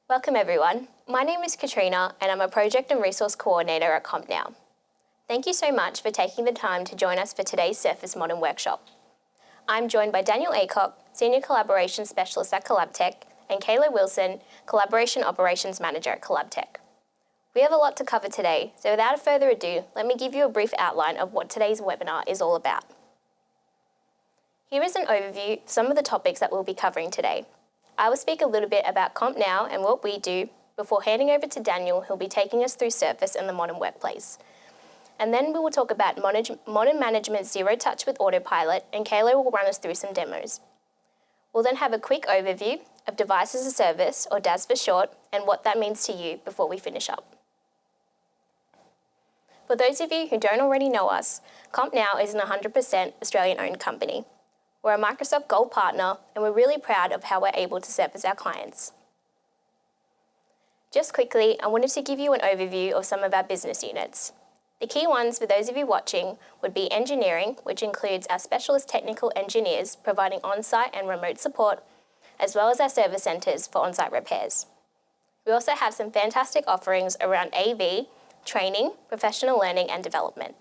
Welcome everyone. My name is Katrina and I'm a Project and Resource Coordinator at CompNow. Thank you so much for taking the time to join us for today's Surface Modern workshop. I'm joined by Daniel Aycock, Senior Collaboration Specialist at CollabTech, and Kayla Wilson, Collaboration Operations Manager at CollabTech. We have a lot to cover today, so without further ado, let me give you a brief outline of what today's webinar is all about. Here is an overview of some of the topics that we'll be covering today. I will speak a little bit about CompNow and what we do before handing over to Daniel, who'll be taking us through Surface and the modern workplace. And then we will talk about modern management zero touch with Autopilot, and Kayla will run us through some demos. We'll then have a quick overview of Device as a Service, or DAS for short, and what that means to you before we finish up. For those of you who don't already know us, CompNow is an 100% Australian-owned company. We're a Microsoft Gold partner, and we're really proud of how we're able to service our clients. Just quickly, I wanted to give you an overview of some of our business units. The key ones for those of you watching would be engineering, which includes our specialist technical engineers providing on-site and remote support, as well as our service centres for on-site repairs. We also have some fantastic offerings around AV, training, professional learning and development.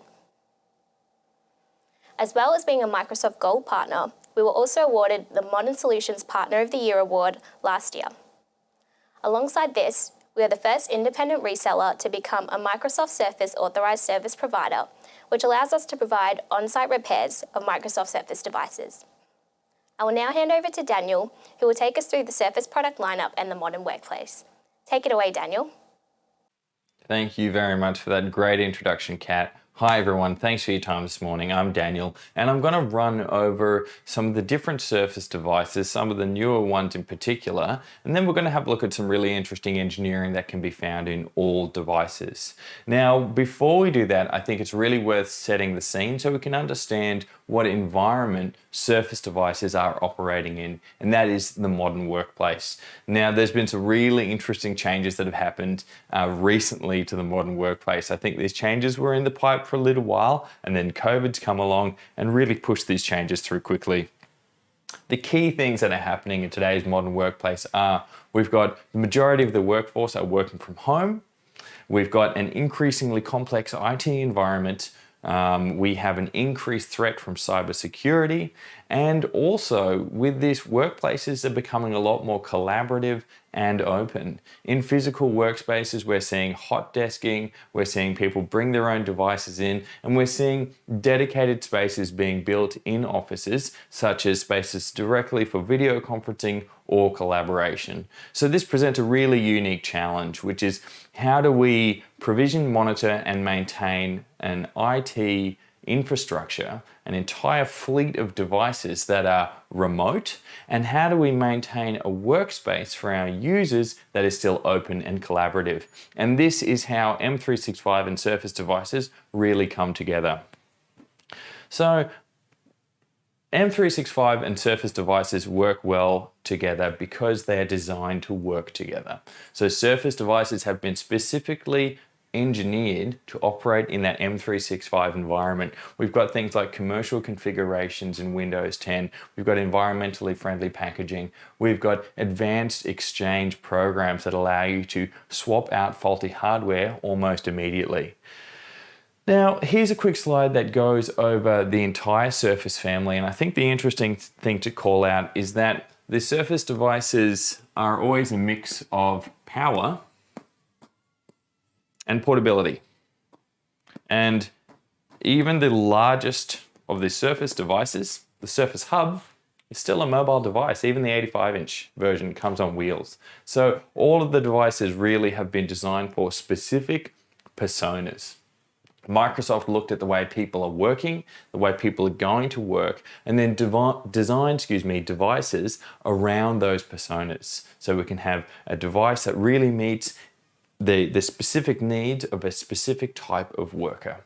As well as being a Microsoft Gold partner, we were also awarded the Modern Solutions Partner of the Year award last year. Alongside this, we are the first independent reseller to become a Microsoft Surface authorised service provider, which allows us to provide on-site repairs of Microsoft Surface devices. I will now hand over to Daniel, who will take us through the Surface product lineup and the modern workplace. Take it away, Daniel. Thank you very much for that great introduction, Kat. Hi everyone, thanks for your time this morning. I'm Daniel and I'm going to run over some of the different Surface devices, some of the newer ones in particular, and then we're going to have a look at some really interesting engineering that can be found in all devices. Now, before we do that, I think it's really worth setting the scene so we can understand what environment Surface devices are operating in, and that is the modern workplace. Now, there's been some really interesting changes that have happened recently to the modern workplace. I think these changes were in the pipe for a little while, and then COVID's come along and really pushed these changes through quickly. The key things that are happening in today's modern workplace are we've got the majority of the workforce are working from home. We've got an increasingly complex IT environment. We have an increased threat from cybersecurity, and also with this, workplaces are becoming a lot more collaborative and open. In physical workspaces, we're seeing hot desking, we're seeing people bring their own devices in, and we're seeing dedicated spaces being built in offices, such as spaces directly for video conferencing or collaboration. So this presents a really unique challenge, which is how do we provision, monitor, and maintain an IT infrastructure, an entire fleet of devices that are remote, and how do we maintain a workspace for our users that is still open and collaborative? And this is how M365 and Surface devices really come together. So M365 and Surface devices work well together because they are designed to work together. So Surface devices have been specifically engineered to operate in that M365 environment. We've got things like commercial configurations in Windows 10. We've got environmentally friendly packaging. We've got advanced exchange programs that allow you to swap out faulty hardware almost immediately. Now, here's a quick slide that goes over the entire Surface family, and I think the interesting thing to call out is that the Surface devices are always a mix of power and portability. And even the largest of the Surface devices, the Surface Hub, is still a mobile device. Even the 85-inch version comes on wheels. So all of the devices really have been designed for specific personas. Microsoft looked at the way people are working, the way people are going to work, and then designed devices around those personas. So we can have a device that really meets the specific needs of a specific type of worker.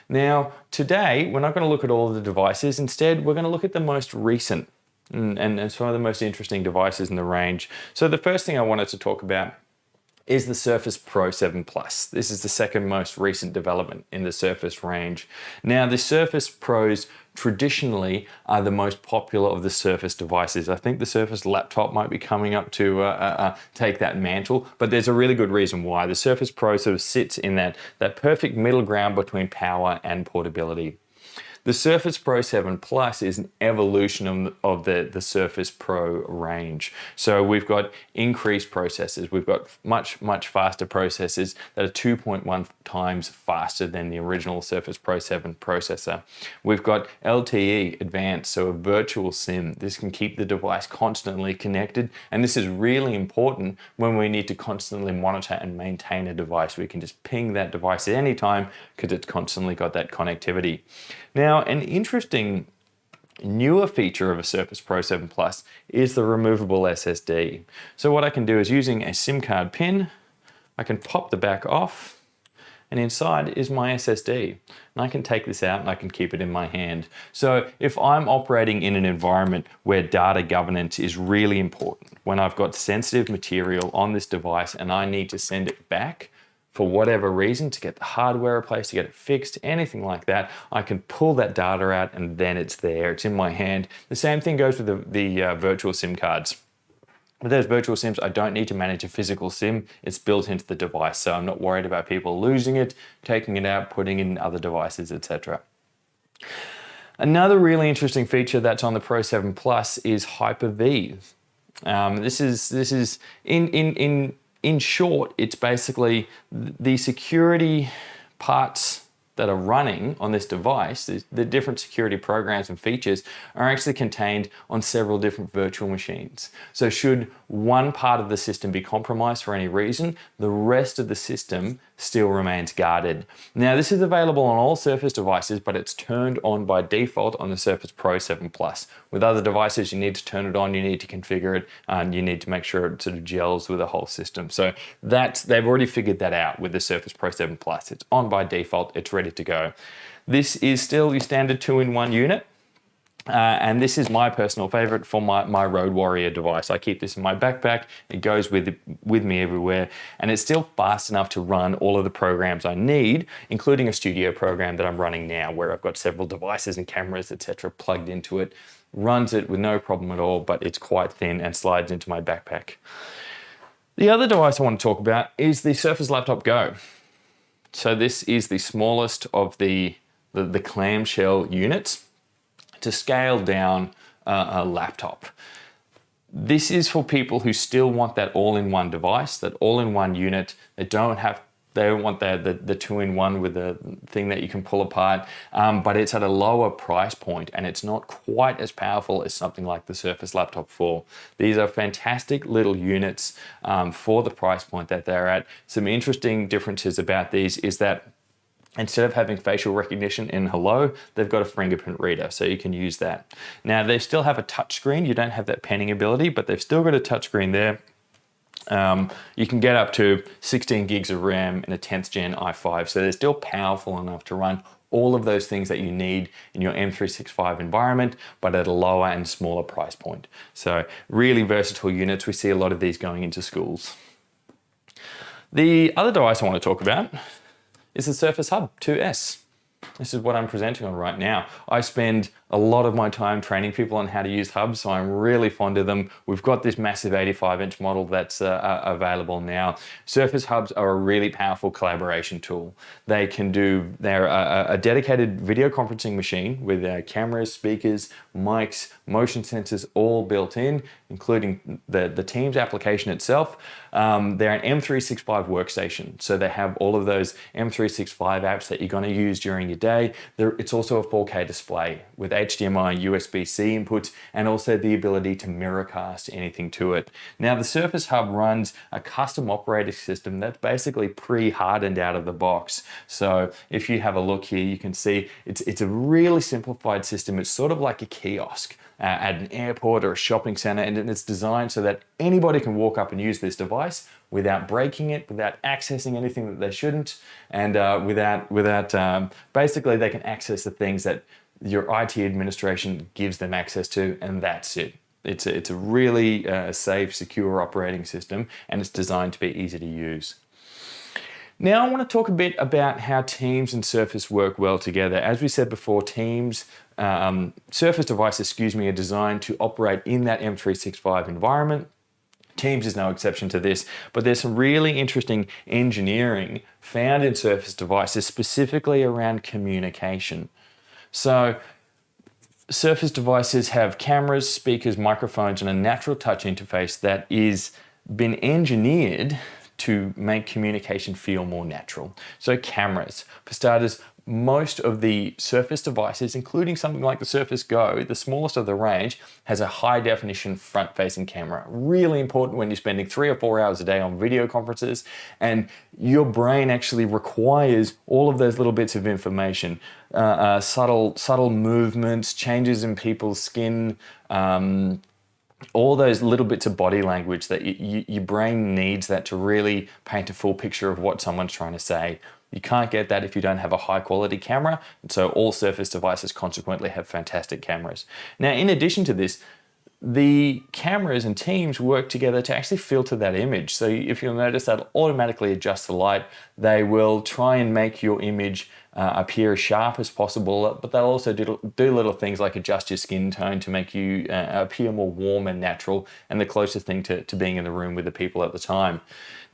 Now, today, we're not going to look at all of the devices. Instead, we're going to look at the most recent and some of the most interesting devices in the range. So the first thing I wanted to talk about is the Surface Pro 7 Plus. This is the second most recent development in the Surface range. Now, the Surface Pro's traditionally are the most popular of the Surface devices. I think the Surface laptop might be coming up to take that mantle, but there's a really good reason why. The Surface Pro sort of sits in that perfect middle ground between power and portability. The Surface Pro 7 Plus is an evolution of the Surface Pro range. So we've got increased processors. We've got much faster processors that are 2.1 times faster than the original Surface Pro 7 processor. We've got LTE Advanced, so a virtual SIM. This can keep the device constantly connected, and this is really important when we need to constantly monitor and maintain a device. We can just ping that device at any time because it's constantly got that connectivity. Now, an interesting newer feature of a Surface Pro 7 Plus is the removable SSD. So what I can do is, using a SIM card pin, I can pop the back off, and inside is my SSD. And I can take this out and I can keep it in my hand. So if I'm operating in an environment where data governance is really important, when I've got sensitive material on this device and I need to send it back, for whatever reason, to get the hardware replaced, to get it fixed, anything like that, I can pull that data out and then it's there, it's in my hand. The same thing goes with the virtual SIM cards. With those virtual SIMs, I don't need to manage a physical SIM, it's built into the device, so I'm not worried about people losing it, taking it out, putting it in other devices, etc. Another really interesting feature that's on the Pro 7 Plus is Hyper-V. This is in short, it's basically the security parts that are running on this device, the different security programs and features are actually contained on several different virtual machines. So should one part of the system be compromised for any reason, the rest of the system still remains guarded. Now, this is available on all Surface devices, but it's turned on by default on the Surface Pro 7 Plus. With other devices, you need to turn it on, you need to configure it, and you need to make sure it sort of gels with the whole system. So they've already figured that out with the Surface Pro 7 Plus. It's on by default, it's ready to go. This is still your standard 2-in-1 unit. And this is my personal favorite for my Road Warrior device. I keep this in my backpack, it goes with me everywhere, and it's still fast enough to run all of the programs I need, including a studio program that I'm running now, where I've got several devices and cameras, etc. plugged into it. Runs it with no problem at all, but it's quite thin and slides into my backpack. The other device I want to talk about is the Surface Laptop Go. So this is the smallest of the clamshell units to scale down a laptop. This is for people who still want that all-in-one device, that all-in-one unit. They don't want the two-in-one with the thing that you can pull apart, but it's at a lower price point and it's not quite as powerful as something like the Surface Laptop 4. These are fantastic little units for the price point that they're at. Some interesting differences about these is that instead of having facial recognition in Hello, they've got a fingerprint reader, so you can use that. Now, they still have a touchscreen. You don't have that penning ability, but they've still got a touchscreen there. You can get up to 16 gigs of RAM in a 10th gen i5, so they're still powerful enough to run all of those things that you need in your M365 environment, but at a lower and smaller price point. So really versatile units. We see a lot of these going into schools. The other device I want to talk about is the Surface Hub 2S. This is what I'm presenting on right now. I spend a lot of my time training people on how to use hubs, so I'm really fond of them. We've got this massive 85-inch model that's available now. Surface Hubs are a really powerful collaboration tool. They're a dedicated video conferencing machine with cameras, speakers, mics, motion sensors all built in, including the Teams application itself. They're an M365 workstation, so they have all of those M365 apps that you're going to use during your day. It's also a 4K display with HDMI, USB-C inputs, and also the ability to mirrorcast anything to it. Now, the Surface Hub runs a custom operating system that's basically pre-hardened out of the box. So if you have a look here, you can see it's a really simplified system. It's sort of like a kiosk at an airport or a shopping center, and it's designed so that anybody can walk up and use this device without breaking it, without accessing anything that they shouldn't, and basically they can access the things that your IT administration gives them access to, and that's it. It's a really safe, secure operating system, and it's designed to be easy to use. Now I want to talk a bit about how Teams and Surface work well together. As we said before, Teams Surface devices, are designed to operate in that M365 environment. Teams is no exception to this, but there's some really interesting engineering found in Surface devices specifically around communication. So Surface devices have cameras, speakers, microphones, and a natural touch interface that is been engineered to make communication feel more natural. So cameras, for starters, most of the Surface devices, including something like the Surface Go, the smallest of the range, has a high definition front-facing camera. Really important when you're spending 3 or 4 hours a day on video conferences and your brain actually requires all of those little bits of information, subtle movements, changes in people's skin, all those little bits of body language that your brain needs that to really paint a full picture of what someone's trying to say. You can't get that if you don't have a high quality camera, and so all Surface devices consequently have fantastic cameras. Now, in addition to this, the cameras and teams work together to actually filter that image. So if you'll notice, they'll automatically adjust the light. They will try and make your image appear as sharp as possible, but they'll also do little things like adjust your skin tone to make you appear more warm and natural and the closest thing to being in the room with the people at the time.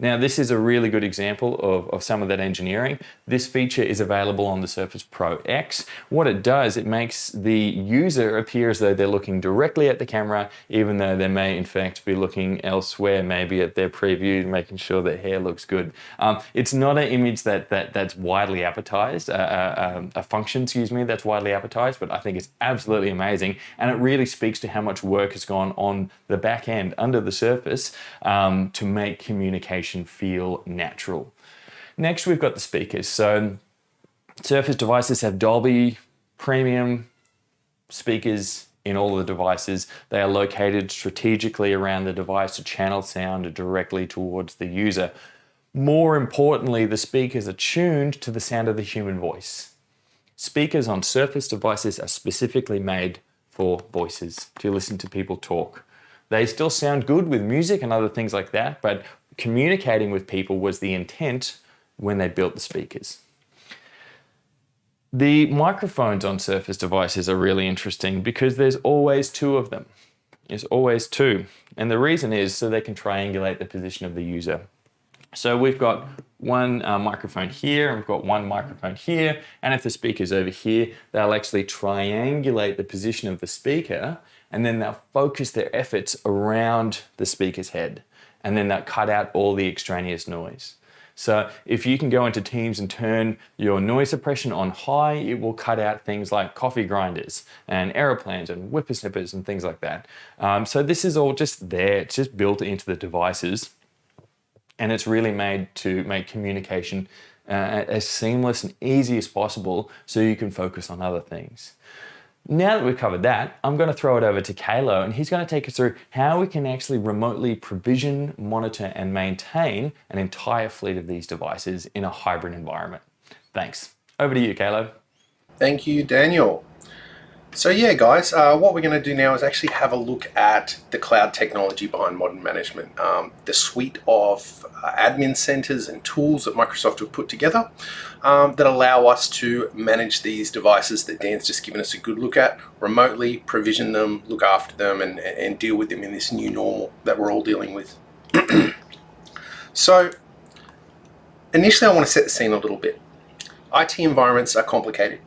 Now, this is a really good example of some of that engineering. This feature is available on the Surface Pro X. What it does, it makes the user appear as though they're looking directly at the camera, even though they may in fact be looking elsewhere, maybe at their preview, making sure their hair looks good. It's not an image that's widely advertised, a function, that's widely advertised, but I think it's absolutely amazing, and it really speaks to how much work has gone on the back end under the surface to make communication feel natural. Next, we've got the speakers. So Surface devices have Dolby premium speakers in all of the devices. They are located strategically around the device to channel sound directly towards the user. More importantly, the speakers are tuned to the sound of the human voice. Speakers on Surface devices are specifically made for voices, to listen to people talk. They still sound good with music and other things like that, but communicating with people was the intent when they built the speakers. The microphones on Surface devices are really interesting because there's always 2 of them. There's always 2. And the reason is so they can triangulate the position of the user. So we've got one microphone here, and we've got one microphone here, and if the speaker's over here, they'll actually triangulate the position of the speaker, and then they'll focus their efforts around the speaker's head, and then they'll cut out all the extraneous noise. So if you can go into Teams and turn your noise suppression on high, it will cut out things like coffee grinders and aeroplanes and whippersnippers and things like that. So this is all just there. It's just built into the devices, and it's really made to make communication as seamless and easy as possible so you can focus on other things. Now that we've covered that, I'm going to throw it over to Kalo, and he's going to take us through how we can actually remotely provision, monitor, and maintain an entire fleet of these devices in a hybrid environment. Thanks. Over to you, Kalo. Thank you, Daniel. So yeah, guys, what we're going to do now is actually have a look at the cloud technology behind modern management, the suite of admin centers and tools that Microsoft have put together that allow us to manage these devices that Dan's just given us a good look at, remotely provision them, look after them, and deal with them in this new normal that we're all dealing with. So initially I want to set the scene a little bit. IT environments are complicated.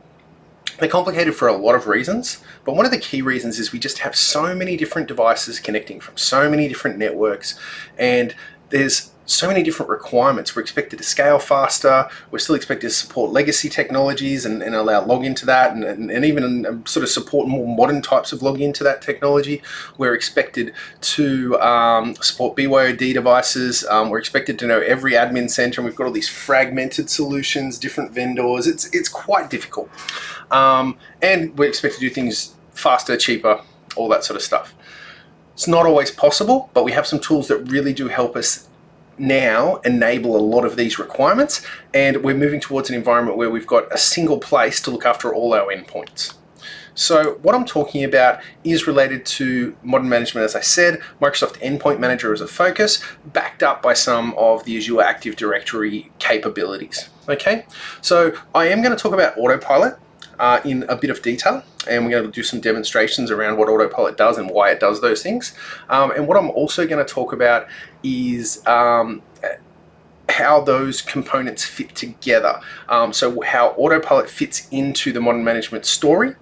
They're complicated for a lot of reasons, but one of the key reasons is we just have so many different devices connecting from so many different networks, and there's so many different requirements. We're expected to scale faster, we're still expected to support legacy technologies and allow login to that, and even sort of support more modern types of login to that technology. We're expected to support BYOD devices, we're expected to know every admin center, and we've got all these fragmented solutions, different vendors. It's quite difficult. And we're expected to do things faster, cheaper, all that sort of stuff. It's not always possible, but we have some tools that really do help us now enable a lot of these requirements, and we're moving towards an environment where we've got a single place to look after all our endpoints. So what I'm talking about is related to modern management. As I said, Microsoft Endpoint Manager is a focus, backed up by some of the Azure Active Directory capabilities. Okay, so I am going to talk about Autopilot in a bit of detail, and we're going to do some demonstrations around what Autopilot does and why it does those things. And what I'm also going to talk about is how those components fit together. So how Autopilot fits into the modern management story,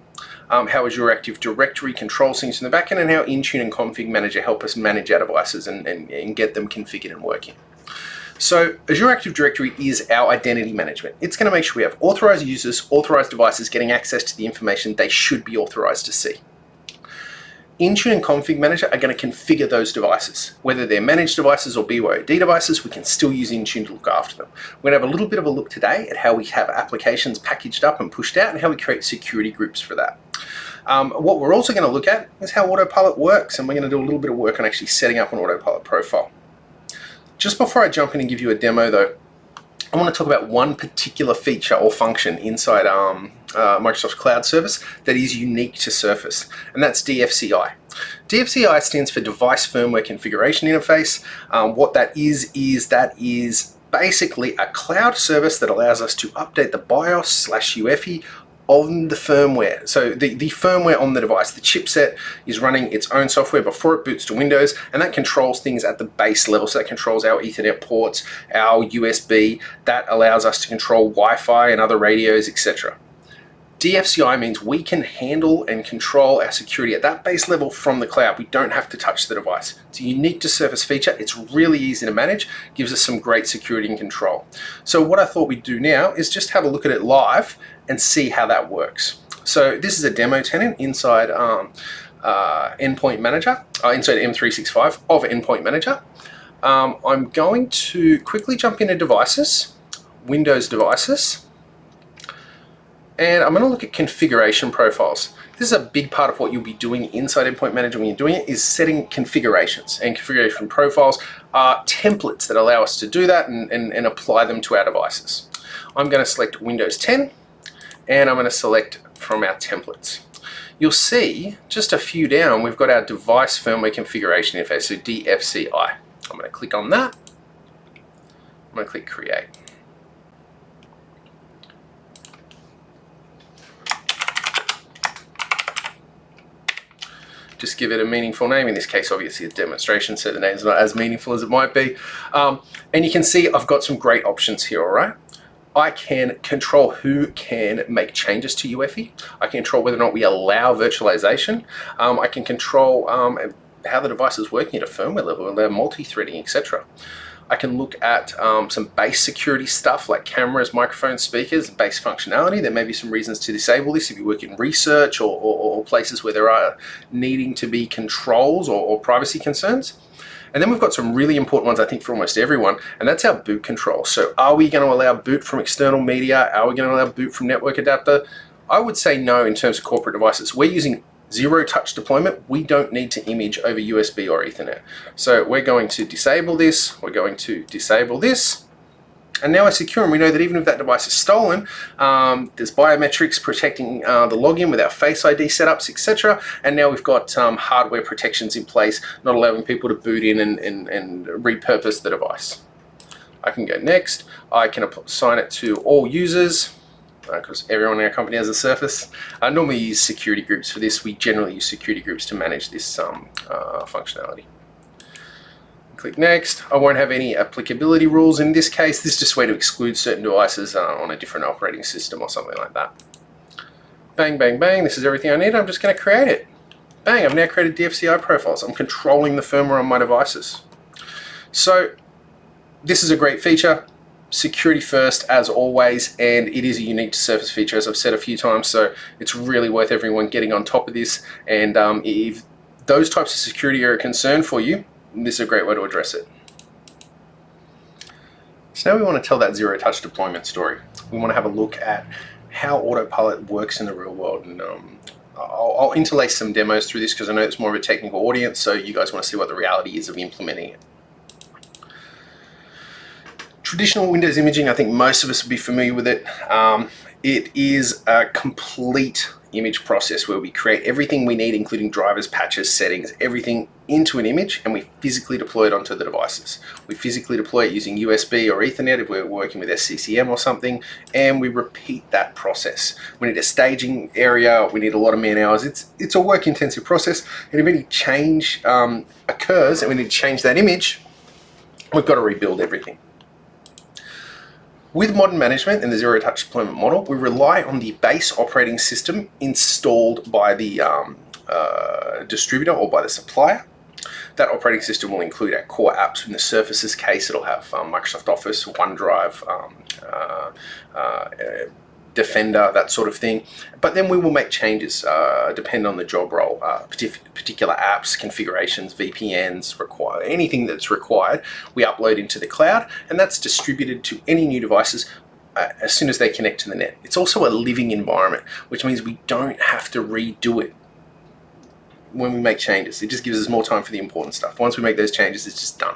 how Azure Active Directory controls things in the back end, and how Intune and Config Manager help us manage our devices and get them configured and working. So Azure Active Directory is our identity management. It's going to make sure we have authorized users, authorized devices getting access to the information they should be authorized to see. Intune and Config Manager are going to configure those devices. Whether they're managed devices or BYOD devices, we can still use Intune to look after them. We're going to have a little bit of a look today at how we have applications packaged up and pushed out and how we create security groups for that. What we're also going to look at is how Autopilot works, and we're going to do a little bit of work on actually setting up an Autopilot profile. Just before I jump in and give you a demo though, I want to talk about one particular feature or function inside Microsoft's cloud service that is unique to Surface, and that's DFCI. DFCI stands for Device Firmware Configuration Interface. What that is basically a cloud service that allows us to update the BIOS/UEFI on the firmware. So the firmware on the device, the chipset is running its own software before it boots to Windows, and that controls things at the base level. So that controls our Ethernet ports, our USB, that allows us to control Wi-Fi and other radios, etc. DFCI means we can handle and control our security at that base level from the cloud. We don't have to touch the device. It's a unique to Surface feature. It's really easy to manage, gives us some great security and control. So what I thought we'd do now is just have a look at it live and see how that works. So this is a demo tenant inside Endpoint Manager, inside M365 of Endpoint Manager. I'm going to quickly jump into devices, Windows devices, and I'm going to look at configuration profiles. This is a big part of what you'll be doing inside Endpoint Manager when you're doing it, is setting configurations. And configuration profiles are templates that allow us to do that and apply them to our devices. I'm going to select Windows 10, and I'm going to select from our templates. You'll see just a few down, we've got our device firmware configuration interface, so DFCI. I'm going to click on that. I'm going to click Create. Just give it a meaningful name. In this case, obviously a demonstration, so the name's not as meaningful as it might be. And you can see I've got some great options here, all right? I can control who can make changes to UEFI. I can control whether or not we allow virtualization. I can control how the device is working at a firmware level, allow multi-threading, etc. I can look at some base security stuff like cameras, microphones, speakers, base functionality. There may be some reasons to disable this if you work in research or places where there are needing to be controls or privacy concerns. And then we've got some really important ones, I think, for almost everyone, and that's our boot control. So are we going to allow boot from external media? Are we going to allow boot from network adapter? I would say no in terms of corporate devices. We're using zero-touch deployment. We don't need to image over USB or Ethernet. So we're going to disable this. We're going to disable this. And now we're secure, and we know that even if that device is stolen, there's biometrics protecting the login with our Face ID setups, etc. And now we've got hardware protections in place, not allowing people to boot in and repurpose the device. I can go next. I can assign it to all users, because everyone in our company has a Surface. I normally use security groups for this. We generally use security groups to manage this functionality. Click next. I won't have any applicability rules in this case. This is just a way to exclude certain devices on a different operating system or something like that. Bang, bang, bang. This is everything I need. I'm just going to create it. Bang, I've now created DFCI profiles. I'm controlling the firmware on my devices. So this is a great feature. Security first, as always, and it is a unique to Surface feature, as I've said a few times, so it's really worth everyone getting on top of this. And if those types of security are a concern for you, this is a great way to address it. So now we want to tell that zero-touch deployment story. We want to have a look at how Autopilot works in the real world, and I'll interlace some demos through this because I know it's more of a technical audience, so you guys want to see what the reality is of implementing it. Traditional Windows imaging, I think most of us will be familiar with it. It is a complete image process where we create everything we need, including drivers, patches, settings, everything into an image and we physically deploy it onto the devices. We physically deploy it using USB or Ethernet if we're working with SCCM or something, and we repeat that process. We need a staging area, we need a lot of man hours. It's a work intensive process, and if any change occurs and we need to change that image, we've got to rebuild everything. With modern management and the zero-touch deployment model, we rely on the base operating system installed by the distributor or by the supplier. That operating system will include our core apps. In the Surfaces case, it'll have Microsoft Office, OneDrive, Defender, that sort of thing. But then we will make changes depending on the job role, particular apps, configurations, VPNs, anything that's required, we upload into the cloud, and that's distributed to any new devices as soon as they connect to the net. It's also a living environment, which means we don't have to redo it when we make changes. It just gives us more time for the important stuff. Once we make those changes, it's just done.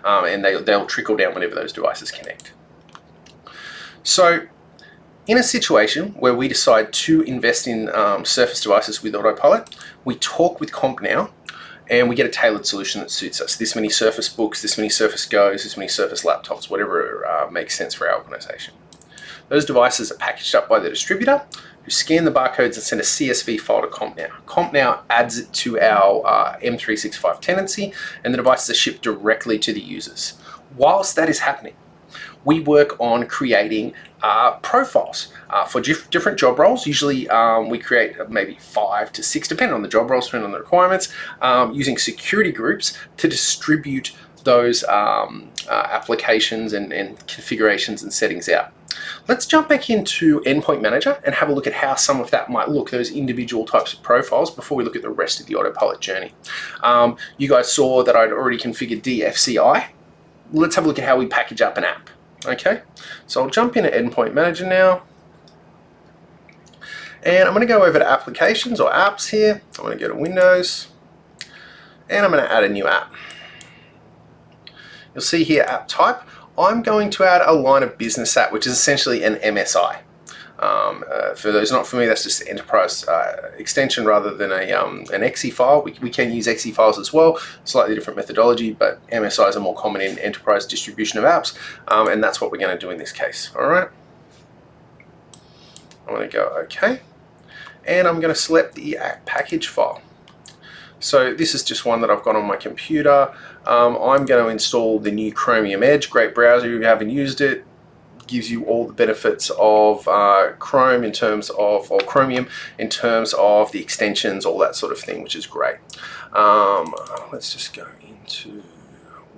And they'll trickle down whenever those devices connect. So in a situation where we decide to invest in Surface devices with Autopilot, we talk with CompNow and we get a tailored solution that suits us. This many Surface Books, this many Surface Goes, this many Surface laptops, whatever makes sense for our organization. Those devices are packaged up by the distributor, who scan the barcodes and send a CSV file to CompNow. CompNow adds it to our M365 tenancy, and the devices are shipped directly to the users. Whilst that is happening, we work on creating profiles for different job roles. Usually we create maybe 5 to 6, depending on the job roles, depending on the requirements, using security groups to distribute those applications and configurations and settings out. Let's jump back into Endpoint Manager and have a look at how some of that might look, those individual types of profiles, before we look at the rest of the Autopilot journey. You guys saw that I'd already configured DFCI. Let's have a look at how we package up an app. Okay, so I'll jump into Endpoint Manager now. And I'm going to go over to Applications or Apps here. I'm going to go to Windows. And I'm going to add a new app. You'll see here App Type. I'm going to add a line of business app, which is essentially an MSI. For those not familiar, that's just the enterprise extension rather than an exe file. We can use exe files as well, slightly different methodology, but MSIs are more common in enterprise distribution of apps, and that's what we're going to do in this case. All right. I'm going to go OK, and I'm going to select the app package file. So this is just one that I've got on my computer. I'm going to install the new Chromium Edge. Great browser if you haven't used it. Gives you all the benefits of Chrome in terms of, or Chromium in terms of the extensions, all that sort of thing, which is great. Let's just go into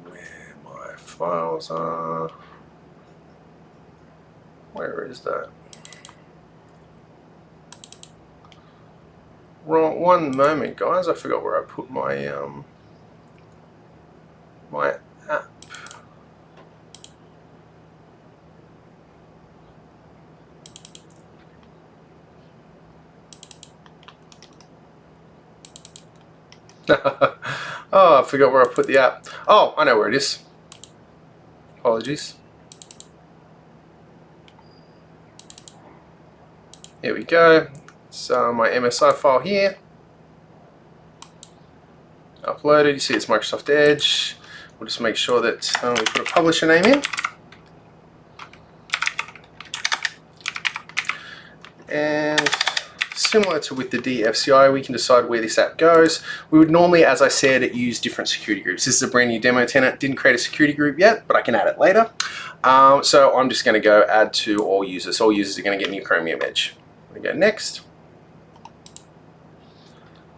where my files are. Where is that? Right, one moment, guys. I forgot where I put my my app. Oh, I forgot where I put the app. Oh, I know where it is. Apologies. Here we go. So my MSI file here. Uploaded. You see it's Microsoft Edge. We'll just make sure that we put a publisher name in. And similar to with the DFCI, we can decide where this app goes. We would normally, as I said, use different security groups. This is a brand new demo tenant. Didn't create a security group yet, but I can add it later. So I'm just going to go add to all users. All users are going to get new Chromium Edge. I'm going to go next.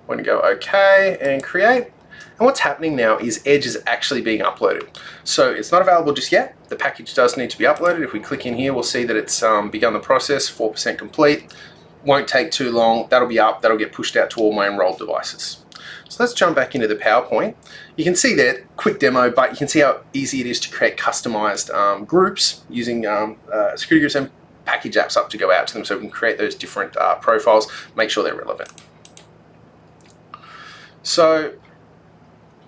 I'm going to go OK and create. And what's happening now is Edge is actually being uploaded. So it's not available just yet. The package does need to be uploaded. If we click in here, we'll see that it's begun the process, 4% complete. Won't take too long. That'll be up. That'll get pushed out to all my enrolled devices. So let's jump back into the PowerPoint. You can see there, quick demo, but you can see how easy it is to create customized groups using security groups and package apps up to go out to them, so we can create those different profiles, make sure they're relevant. So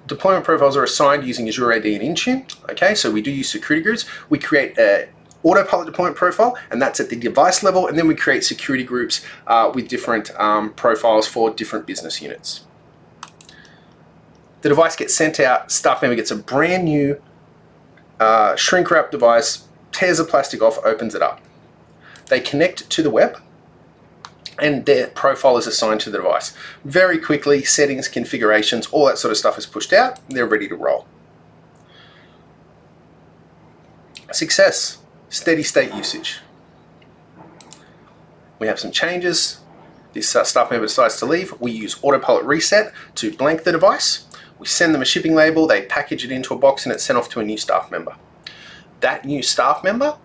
deployment profiles are assigned using Azure AD and Intune. Okay, so we do use security groups. We create a Autopilot deployment profile, and that's at the device level, and then we create security groups with different profiles for different business units. The device gets sent out, staff member gets a brand new shrink wrap device, tears the plastic off, opens it up. They connect to the web, and their profile is assigned to the device. Very quickly, settings, configurations, all that sort of stuff is pushed out, and they're ready to roll. Success, steady state usage. We have some changes. This staff member decides to leave. We use Autopilot reset to blank the device. We send them a shipping label, they package it into a box, and it's sent off to a new staff member. That new staff member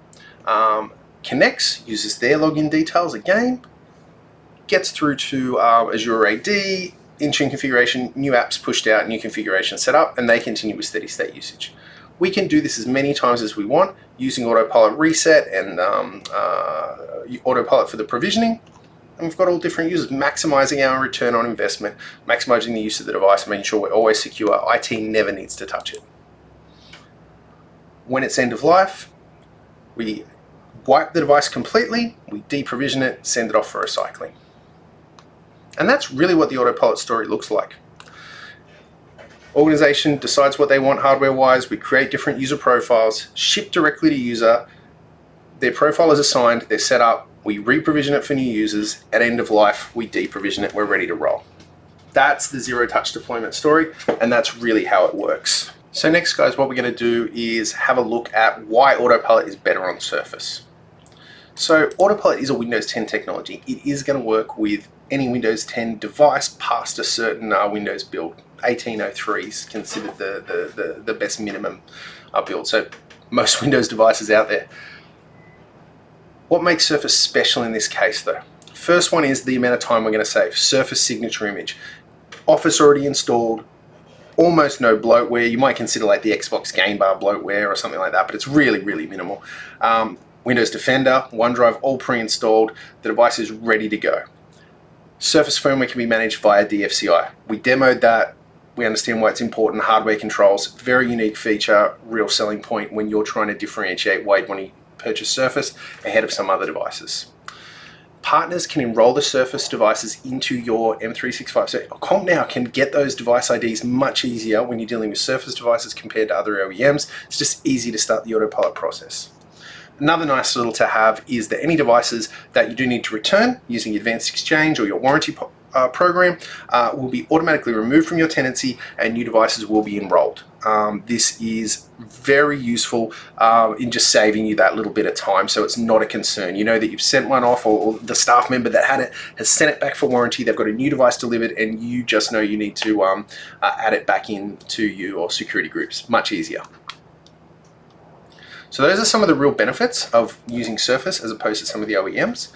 connects, uses their login details again, gets through to Azure AD, Intune configuration, new apps pushed out, new configuration set up, and they continue with steady state usage. We can do this as many times as we want using Autopilot reset and Autopilot for the provisioning. And we've got all different users, maximizing our return on investment, maximizing the use of the device, making sure we're always secure. IT never needs to touch it. When it's end of life, we wipe the device completely, we deprovision it, send it off for recycling. And that's really what the Autopilot story looks like. Organization decides what they want hardware-wise, we create different user profiles, ship directly to user, their profile is assigned, they're set up, we reprovision it for new users, at end of life, we deprovision it, we're ready to roll. That's the zero-touch deployment story, and that's really how it works. So next, guys, what we're going to do is have a look at why Autopilot is better on Surface. So Autopilot is a Windows 10 technology. It is going to work with any Windows 10 device past a certain Windows build. 1803 is considered the best minimum build. So most Windows devices out there. What makes Surface special in this case, though? First one is the amount of time we're going to save. Surface signature image. Office already installed. Almost no bloatware. You might consider like the Xbox Game Bar bloatware or something like that, but it's really, really minimal. Windows Defender, OneDrive, all pre-installed. The device is ready to go. Surface firmware can be managed via DFCI. We demoed that. We understand why it's important. Hardware controls, very unique feature, real selling point when you're trying to differentiate why you want to purchase Surface ahead of some other devices. Partners can enroll the Surface devices into your M365. So CompNow can get those device IDs much easier when you're dealing with Surface devices compared to other OEMs. It's just easy to start the Autopilot process. Another nice little to have is that any devices that you do need to return using Advanced Exchange or your warranty program will be automatically removed from your tenancy and new devices will be enrolled. This is very useful in just saving you that little bit of time, so it's not a concern. You know that you've sent one off, or the staff member that had it has sent it back for warranty, they've got a new device delivered, and you just know you need to add it back into your security groups. Much easier. So those are some of the real benefits of using Surface as opposed to some of the OEMs.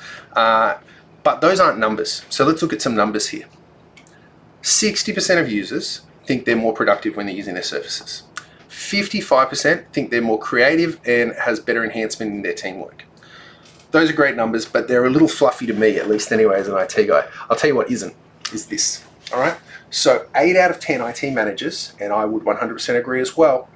But those aren't numbers. So let's look at some numbers here. 60% of users think they're more productive when they're using their Surfaces. 55% think they're more creative and has better enhancement in their teamwork. Those are great numbers, but they're a little fluffy to me, at least anyway, as an IT guy. I'll tell you what isn't, is this, all right? So 8 out of 10 IT managers, and I would 100% agree as well,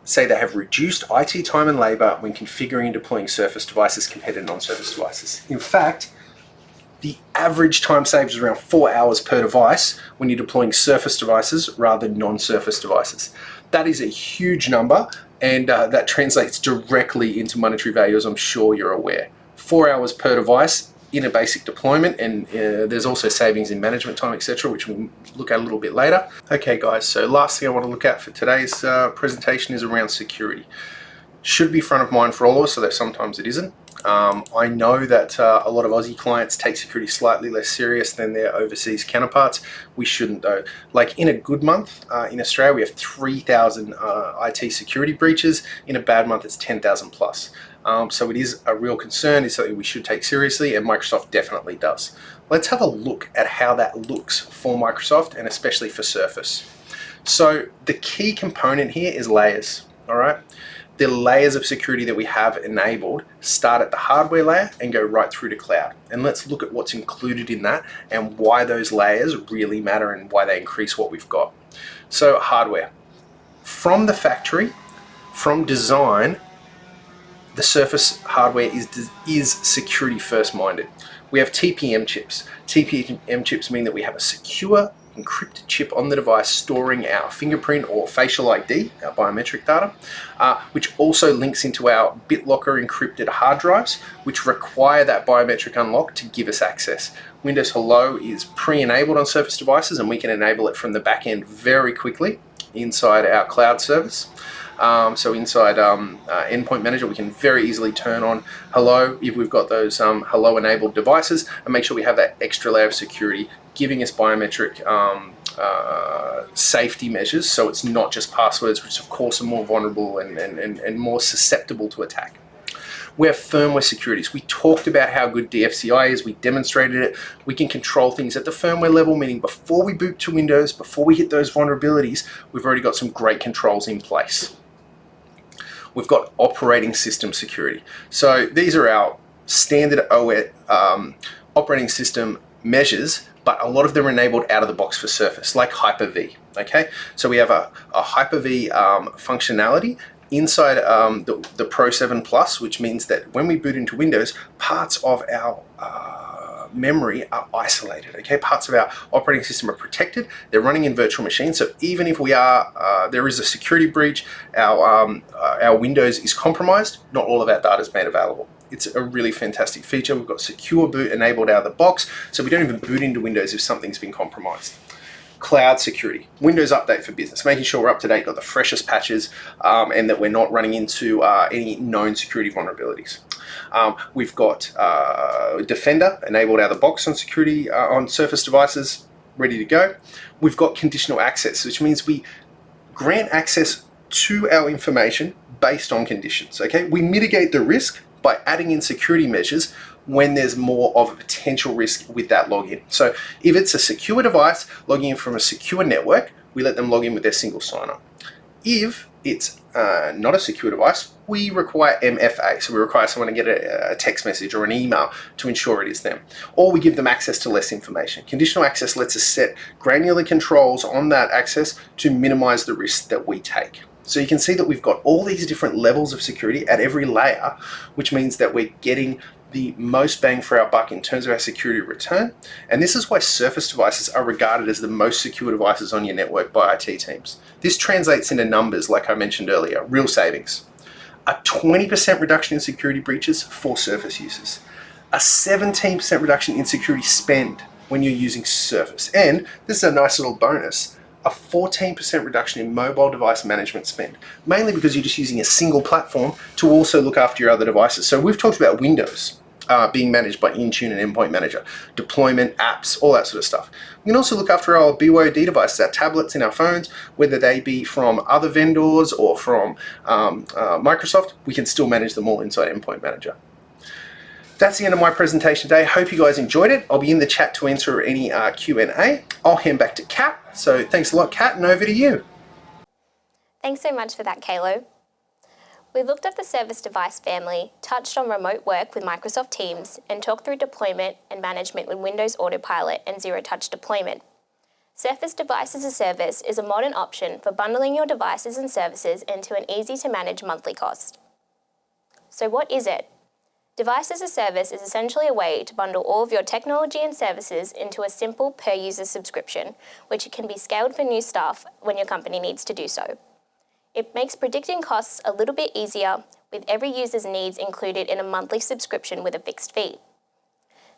say they have reduced IT time and labor when configuring and deploying Surface devices compared to non-Surface devices. In fact, the average time saved is around 4 hours per device when you're deploying Surface devices rather than non-Surface devices. That is a huge number, and that translates directly into monetary value, as I'm sure you're aware. 4 hours per device in a basic deployment, and there's also savings in management time, etc., which we'll look at a little bit later. Okay guys, so last thing I want to look at for today's presentation is around security. Should be front of mind for all of us, although sometimes it isn't. I know that a lot of Aussie clients take security slightly less serious than their overseas counterparts. We shouldn't though. Like in a good month in Australia, we have 3,000 IT security breaches. In a bad month, it's 10,000 plus. So it is a real concern. It's something we should take seriously, and Microsoft definitely does. Let's have a look at how that looks for Microsoft and especially for Surface. So the key component here is layers, all right? The layers of security that we have enabled start at the hardware layer and go right through to cloud. And let's look at what's included in that and why those layers really matter and why they increase what we've got. So hardware. From the factory, from design, the Surface hardware is security first minded. We have TPM chips. TPM chips mean that we have a secure encrypted chip on the device storing our fingerprint or facial ID, our biometric data, which also links into our BitLocker encrypted hard drives, which require that biometric unlock to give us access. Windows Hello is pre-enabled on Surface devices, and we can enable it from the back end very quickly inside our cloud service. So inside Endpoint Manager, we can very easily turn on Hello if we've got those Hello enabled devices, and make sure we have that extra layer of security, giving us biometric safety measures, so it's not just passwords, which of course are more vulnerable and more susceptible to attack. We have firmware securities. We talked about how good DFCI is. We demonstrated it. We can control things at the firmware level, meaning before we boot to Windows, before we hit those vulnerabilities, we've already got some great controls in place. We've got operating system security. So these are our standard OS, operating system measures, but a lot of them are enabled out of the box for Surface, like Hyper-V. Okay, so we have a Hyper-V functionality inside the Pro 7 Plus, which means that when we boot into Windows, parts of our memory are isolated. Okay, parts of our operating system are protected. They're running in virtual machines, so even if we are there is a security breach, our Windows is compromised, not all of our data is made available. It's a really fantastic feature. We've got secure boot enabled out of the box, so we don't even boot into Windows if something's been compromised. Cloud security, Windows Update for Business, making sure we're up to date, got the freshest patches, and that we're not running into any known security vulnerabilities. We've got Defender enabled out of the box on security on Surface devices, ready to go. We've got conditional access, which means we grant access to our information based on conditions. Okay, we mitigate the risk by adding in security measures when there's more of a potential risk with that login. So if it's a secure device logging in from a secure network, we let them log in with their single sign-on. If it's not a secure device, we require MFA. So we require someone to get a text message or an email to ensure it is them. Or we give them access to less information. Conditional access lets us set granular controls on that access to minimize the risk that we take. So you can see that we've got all these different levels of security at every layer, which means that we're getting the most bang for our buck in terms of our security return. And this is why Surface devices are regarded as the most secure devices on your network by IT teams. This translates into numbers, like I mentioned earlier, real savings. A 20% reduction in security breaches for Surface users. A 17% reduction in security spend when you're using Surface. And this is a nice little bonus, a 14% reduction in mobile device management spend, mainly because you're just using a single platform to also look after your other devices. So we've talked about Windows being managed by Intune and Endpoint Manager, deployment, apps, all that sort of stuff. We can also look after our BYOD devices, our tablets and our phones, whether they be from other vendors or from Microsoft. We can still manage them all inside Endpoint Manager. That's the end of my presentation today. Hope you guys enjoyed it. I'll be in the chat to answer any Q&A. I'll hand back to Kat. So thanks a lot, Kat, and over to you. Thanks so much for that, Kalo. We looked at the Surface device family, touched on remote work with Microsoft Teams, and talked through deployment and management with Windows Autopilot and zero-touch deployment. Surface Device as a Service is a modern option for bundling your devices and services into an easy-to-manage monthly cost. So what is it? Device as a Service is essentially a way to bundle all of your technology and services into a simple per-user subscription, which can be scaled for new staff when your company needs to do so. It makes predicting costs a little bit easier, with every user's needs included in a monthly subscription with a fixed fee.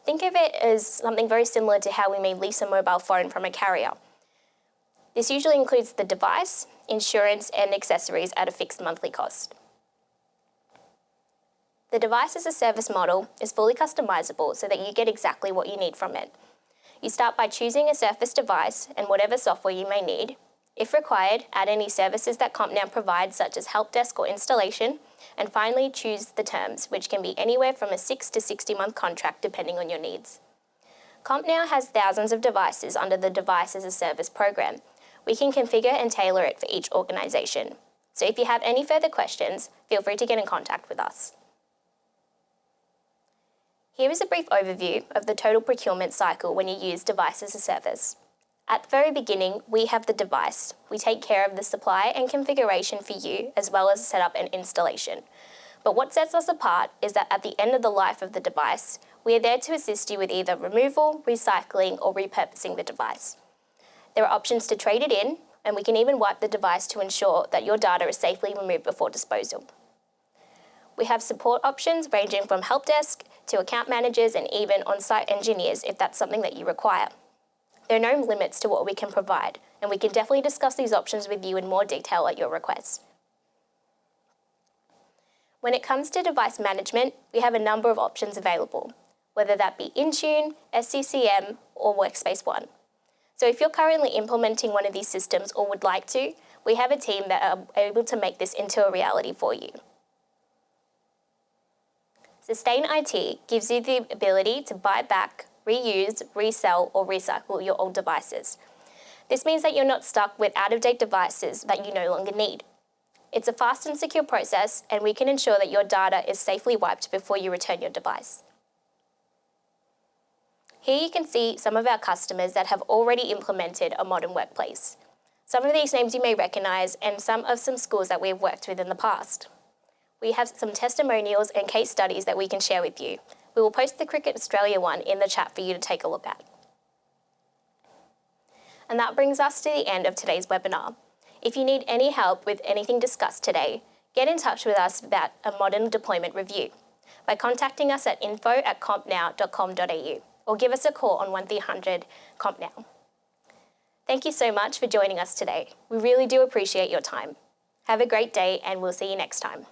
Think of it as something very similar to how we may lease a mobile phone from a carrier. This usually includes the device, insurance, and accessories at a fixed monthly cost. The Device as a Service model is fully customizable so that you get exactly what you need from it. You start by choosing a Surface device and whatever software you may need. If required, add any services that CompNow provides, such as help desk or installation, and finally choose the terms, which can be anywhere from a 6 to 60-month contract depending on your needs. CompNow has thousands of devices under the Device as a Service program. We can configure and tailor it for each organisation. So if you have any further questions, feel free to get in contact with us. Here is a brief overview of the total procurement cycle when you use Device as a Service. At the very beginning, we have the device. We take care of the supply and configuration for you, as well as setup and installation. But what sets us apart is that at the end of the life of the device, we are there to assist you with either removal, recycling, or repurposing the device. There are options to trade it in, and we can even wipe the device to ensure that your data is safely removed before disposal. We have support options ranging from help desk to account managers and even on-site engineers if that's something that you require. There are no limits to what we can provide, and we can definitely discuss these options with you in more detail at your request. When it comes to device management, we have a number of options available, whether that be Intune, SCCM, or Workspace ONE. So if you're currently implementing one of these systems or would like to, we have a team that are able to make this into a reality for you. Sustain IT gives you the ability to buy back, reuse, resell, or recycle your old devices. This means that you're not stuck with out-of-date devices that you no longer need. It's a fast and secure process, and we can ensure that your data is safely wiped before you return your device. Here you can see some of our customers that have already implemented a modern workplace. Some of these names you may recognise, and some schools that we've worked with in the past. We have some testimonials and case studies that we can share with you. We will post the Cricket Australia one in the chat for you to take a look at. And that brings us to the end of today's webinar. If you need any help with anything discussed today, get in touch with us about a modern deployment review by contacting us at info@compnow.com.au or give us a call on 1300 CompNow. Thank you so much for joining us today. We really do appreciate your time. Have a great day, and we'll see you next time.